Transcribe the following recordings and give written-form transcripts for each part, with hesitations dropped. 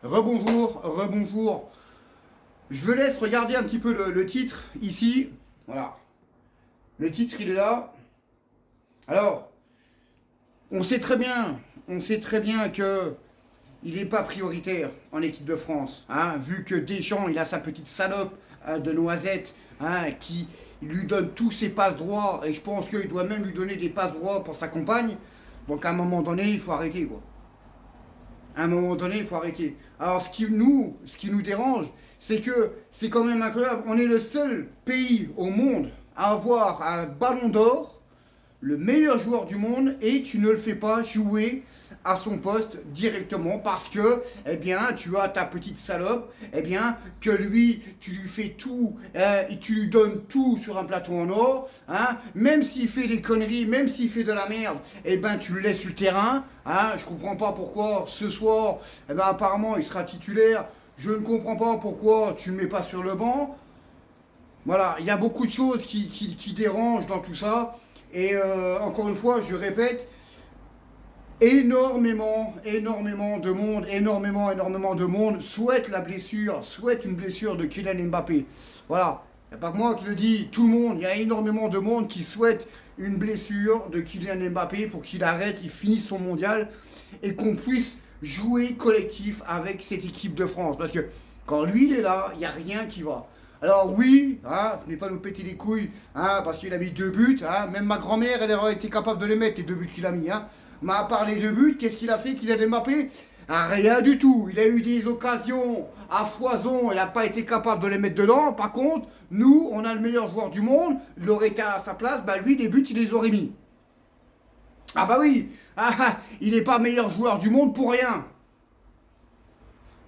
Rebonjour, rebonjour. Je vous laisse regarder un petit peu le titre ici. Voilà. Le titre, il est là. Alors, on sait très bien que il n'est pas prioritaire en équipe de France. Vu que Deschamps, il a sa petite salope de Noisette qui lui donne tous ses passes droits. Et je pense qu'il doit même lui donner des passes droits pour sa compagne. Donc à un moment donné, il faut arrêter quoi. À un moment donné, il faut arrêter. Alors, ce qui nous dérange, c'est que c'est quand même incroyable. On est le seul pays au monde à avoir un ballon d'or, le meilleur joueur du monde, et tu ne le fais pas jouer à son poste directement parce que, eh bien, tu as ta petite salope, eh bien, que lui, tu lui fais tout, et tu lui donnes tout sur un plateau en or, même s'il fait des conneries, même s'il fait de la merde, eh ben, tu le laisses sur le terrain, je comprends pas pourquoi ce soir, eh ben, apparemment, il sera titulaire, je ne comprends pas pourquoi tu ne le mets pas sur le banc. Voilà, il y a beaucoup de choses qui dérangent dans tout ça, et encore une fois, je répète, énormément de monde souhaite la blessure, souhaite une blessure de Kylian Mbappé. Voilà, il n'y a pas que moi qui le dis, tout le monde, il y a énormément de monde qui souhaite une blessure de Kylian Mbappé pour qu'il arrête, il finisse son mondial et qu'on puisse jouer collectif avec cette équipe de France. Parce que quand lui il est là, il n'y a rien qui va. Alors oui, venez pas nous péter les couilles, parce qu'il a mis 2 buts, même ma grand-mère elle aurait été capable de les mettre, les 2 buts qu'il a mis. Mais à part les 2 buts, qu'est-ce qu'il a fait Kylian Mbappé? Rien du tout. Il a eu des occasions à foison, il n'a pas été capable de les mettre dedans. Par contre, nous, on a le meilleur joueur du monde, il aurait été à sa place, lui, les buts, il les aurait mis. Ah bah oui, il n'est pas meilleur joueur du monde pour rien.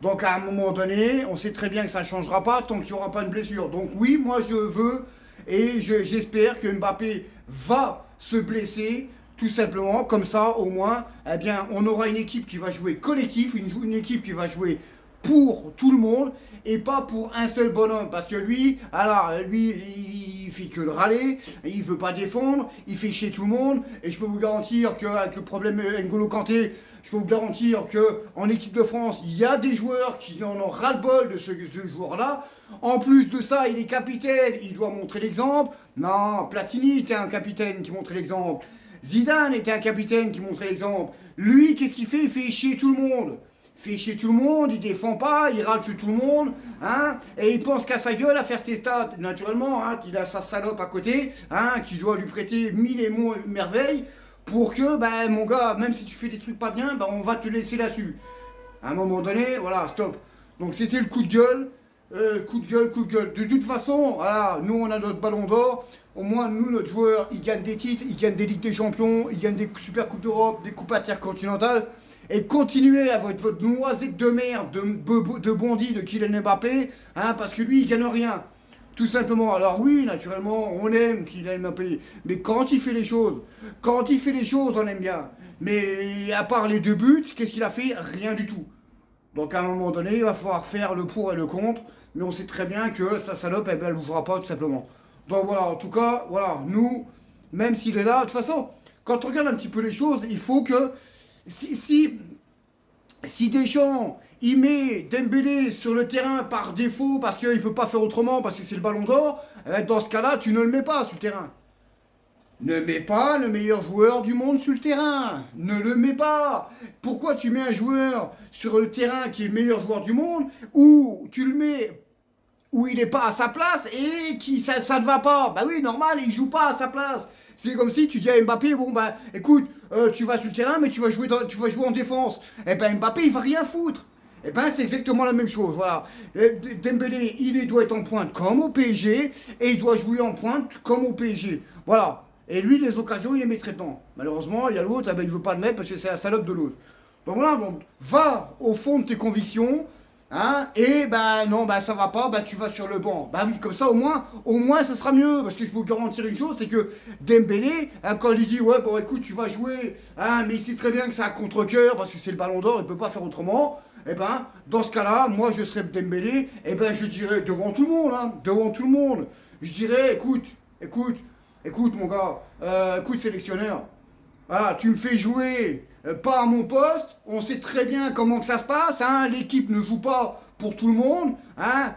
Donc à un moment donné, on sait très bien que ça ne changera pas tant qu'il n'y aura pas une blessure. Donc oui, moi je veux et j'espère que Mbappé va se blesser tout simplement. Comme ça, au moins, eh bien, on aura une équipe qui va jouer collectif, une équipe qui va jouer pour tout le monde et pas pour un seul bonhomme. Parce que lui, alors, lui, il fait que de râler, il veut pas défendre, il fait chier tout le monde. Et je peux vous garantir qu'avec le problème N'Golo Kanté, je peux vous garantir qu'en équipe de France, il y a des joueurs qui en ont ras-le-bol de ce joueur-là. En plus de ça, il est capitaine, il doit montrer l'exemple. Non, Platini était un capitaine qui montrait l'exemple. Zidane était un capitaine qui montrait l'exemple. Lui, qu'est-ce qu'il fait? Il fait chier tout le monde. Il fait chier tout le monde, il défend pas, il rate sur tout le monde, et il pense qu'à sa gueule à faire ses stats. Naturellement, il a sa salope à côté, qui doit lui prêter mille et merveilles pour que, mon gars, même si tu fais des trucs pas bien, on va te laisser là-dessus. À un moment donné, voilà, stop. Donc c'était le coup de gueule. Coup de gueule, coup de gueule. De toute façon, voilà, nous on a notre ballon d'or. Au moins, nous, notre joueur, il gagne des titres, il gagne des Ligues des Champions, il gagne des Super Coupes d'Europe, des Coupes intercontinentales. Et continuez à votre noisette de merde, de bondi de Kylian Mbappé, parce que lui, il gagne rien. Tout simplement. Alors oui, naturellement, on aime Kylian Mbappé. Mais quand il fait les choses, on aime bien. Mais à part les 2 buts, qu'est-ce qu'il a fait? Rien du tout. Donc à un moment donné, il va falloir faire le pour et le contre, mais on sait très bien que sa salope, elle ne bougera pas tout simplement. Donc voilà, en tout cas, voilà, nous, même s'il est là, de toute façon, quand on regarde un petit peu les choses, il faut que si Deschamps, il met Dembélé sur le terrain par défaut, parce qu'il ne peut pas faire autrement, parce que c'est le ballon d'or, dans ce cas-là, tu ne le mets pas sur le terrain. Ne mets pas le meilleur joueur du monde sur le terrain. Ne le mets pas. Pourquoi tu mets un joueur sur le terrain qui est le meilleur joueur du monde ou tu le mets où il n'est pas à sa place et qui ça ne va pas? Bah oui, normal, il joue pas à sa place. C'est comme si tu dis à Mbappé, bon écoute, tu vas sur le terrain mais tu vas jouer en défense. Eh ben Mbappé il va rien foutre. Eh ben c'est exactement la même chose, voilà. Dembélé, il doit être en pointe comme au PSG et il doit jouer en pointe comme au PSG. Voilà. Et lui, les occasions, il les mettrait dedans. Malheureusement, il y a l'autre, il ne veut pas le mettre parce que c'est la salope de l'autre. Donc voilà, donc, va au fond de tes convictions, et non, ça va pas, tu vas sur le banc. Bah oui, comme ça, au moins, ça sera mieux. Parce que je peux vous garantir une chose, c'est que Dembélé, quand il dit, ouais, bon, écoute, tu vas jouer, mais il sait très bien que c'est à contre-cœur, parce que c'est le ballon d'or, il peut pas faire autrement. Dans ce cas-là, moi, je serais Dembélé, je dirais, devant tout le monde, je dirais, écoute, mon gars, écoute, sélectionneur, voilà, tu me fais jouer pas à mon poste. On sait très bien comment que ça se passe. Hein. L'équipe ne joue pas pour tout le monde. Hein.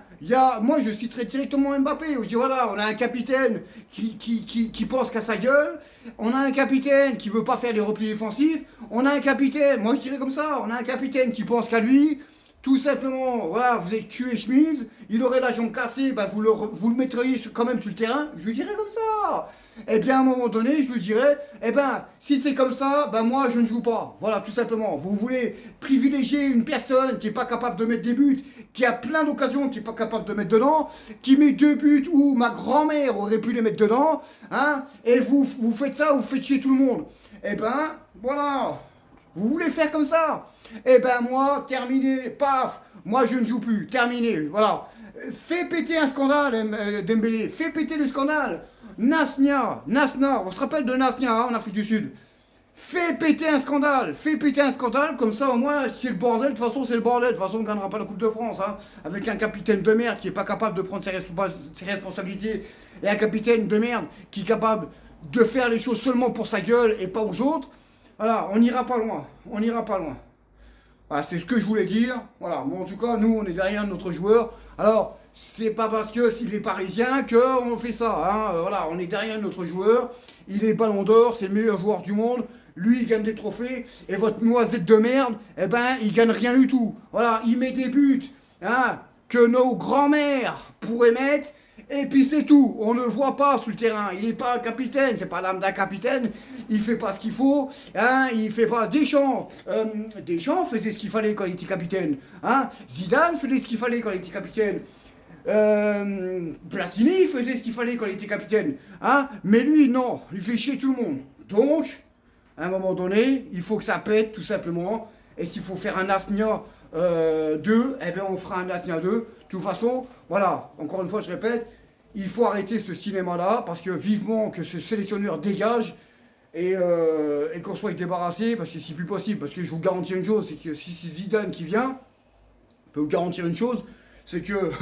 Moi, je citerai directement Mbappé. Je dis voilà, on a un capitaine qui pense qu'à sa gueule. On a un capitaine qui veut pas faire les replis défensifs. On a un capitaine, moi je dirais comme ça, on a un capitaine qui pense qu'à lui. Tout simplement, voilà, vous êtes cul et chemise, il aurait la jambe cassée, bah vous le mettriez quand même sur le terrain, je lui dirais comme ça. Et bien à un moment donné, je lui dirais, eh ben, si c'est comme ça, ben moi je ne joue pas. Voilà, tout simplement. Vous voulez privilégier une personne qui n'est pas capable de mettre des buts, qui a plein d'occasions, qui n'est pas capable de mettre dedans, qui met 2 buts où ma grand-mère aurait pu les mettre dedans, hein, et vous faites ça, vous faites chier tout le monde. Eh ben, voilà. Vous voulez faire comme ça? Eh ben moi, terminé, paf, moi je ne joue plus, terminé, voilà. Fais péter un scandale, Dembélé, fais péter le scandale. Nasnia, on se rappelle de Nasnia hein, en Afrique du Sud. Fais péter un scandale, comme ça au moins c'est le bordel, de toute façon c'est le bordel, de toute façon on ne gagnera pas la Coupe de France, hein, avec un capitaine de merde qui n'est pas capable de prendre ses responsabilités, et un capitaine de merde qui est capable de faire les choses seulement pour sa gueule et pas aux autres. Voilà, on n'ira pas loin, Voilà, c'est ce que je voulais dire. Voilà, bon, en tout cas, nous, on est derrière notre joueur. Alors, c'est pas parce que s'il est parisien qu'on fait ça. Hein. Voilà, on est derrière notre joueur. Il est ballon d'or, c'est le meilleur joueur du monde. Lui, il gagne des trophées. Et votre noisette de merde, eh ben, il gagne rien du tout. Voilà, il met des buts hein, que nos grands-mères pourraient mettre. Et puis c'est tout, on ne le voit pas sur le terrain, il n'est pas un capitaine, c'est pas l'âme d'un capitaine, il fait pas ce qu'il faut, hein, il fait pas Deschamps. Deschamps faisait ce qu'il fallait quand il était capitaine, hein, Zidane faisait ce qu'il fallait quand il était capitaine, Platini faisait ce qu'il fallait quand il était capitaine, hein, mais lui non, il fait chier tout le monde. Donc, à un moment donné, il faut que ça pète tout simplement, et s'il faut faire un Asnia 2, eh bien on fera un Asnia 2. De toute façon, voilà, encore une fois je répète, il faut arrêter ce cinéma-là, parce que vivement que ce sélectionneur dégage et qu'on soit débarrassé, parce que c'est plus possible, parce que je vous garantis une chose, c'est que si c'est Zidane qui vient, je peux vous garantir une chose, c'est que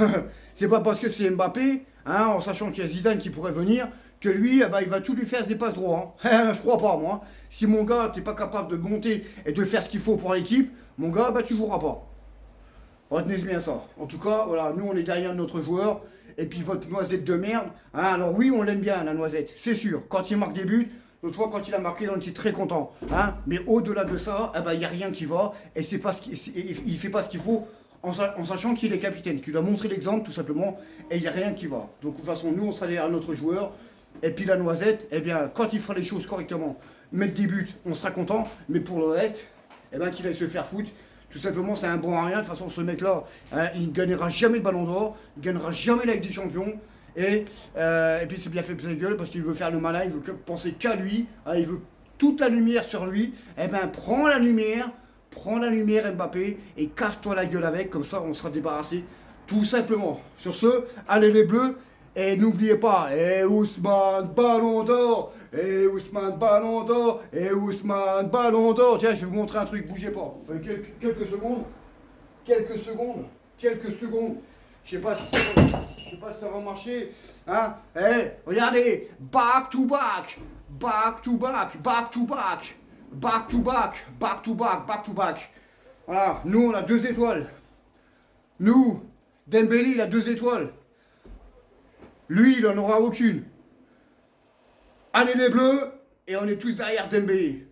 c'est pas parce que c'est Mbappé, hein, en sachant qu'il y a Zidane qui pourrait venir, que lui, eh ben, il va tout lui faire des passes droits. Hein. Je crois pas, moi. Si mon gars, t'es pas capable de monter et de faire ce qu'il faut pour l'équipe, mon gars, bah tu joueras pas. Retenez bien ça. En tout cas, voilà, nous on est derrière notre joueur. Et puis votre noisette de merde. Hein, alors oui, on l'aime bien, la noisette, c'est sûr. Quand il marque des buts, l'autre fois quand il a marqué, on était très content. Hein, mais au-delà de ça, eh ben, il n'y a rien qui va. Et c'est pas il fait pas ce qu'il faut en sachant qu'il est capitaine, qu'il doit montrer l'exemple tout simplement. Et il n'y a rien qui va. Donc de toute façon, nous on sera derrière notre joueur. Et puis la noisette, eh bien, quand il fera les choses correctement, mettre des buts, on sera content. Mais pour le reste, eh ben, qu'il aille se faire foutre. Tout simplement, c'est un bon à rien. De toute façon, ce mec-là, hein, il ne gagnera jamais le ballon d'or, il ne gagnera jamais la Ligue des Champions. Et puis, c'est bien fait pour sa gueule parce qu'il veut faire le malin, il veut penser qu'à lui, hein, il veut toute la lumière sur lui. Eh ben, prends la lumière Mbappé, et casse-toi la gueule avec, comme ça, on sera débarrassé. Tout simplement. Sur ce, allez les Bleus. Et n'oubliez pas, Ousmane Ballon d'Or, Ousmane Ballon d'Or, Ousmane Ballon d'Or. Tiens, je vais vous montrer un truc, bougez pas. Quelques secondes. Je sais pas si ça va marcher. Hein? Regardez, back to back. Voilà, nous on a 2 étoiles. Nous, Dembélé, il a 2 étoiles. Lui, il n'en aura aucune. Allez les Bleus, et on est tous derrière Dembélé.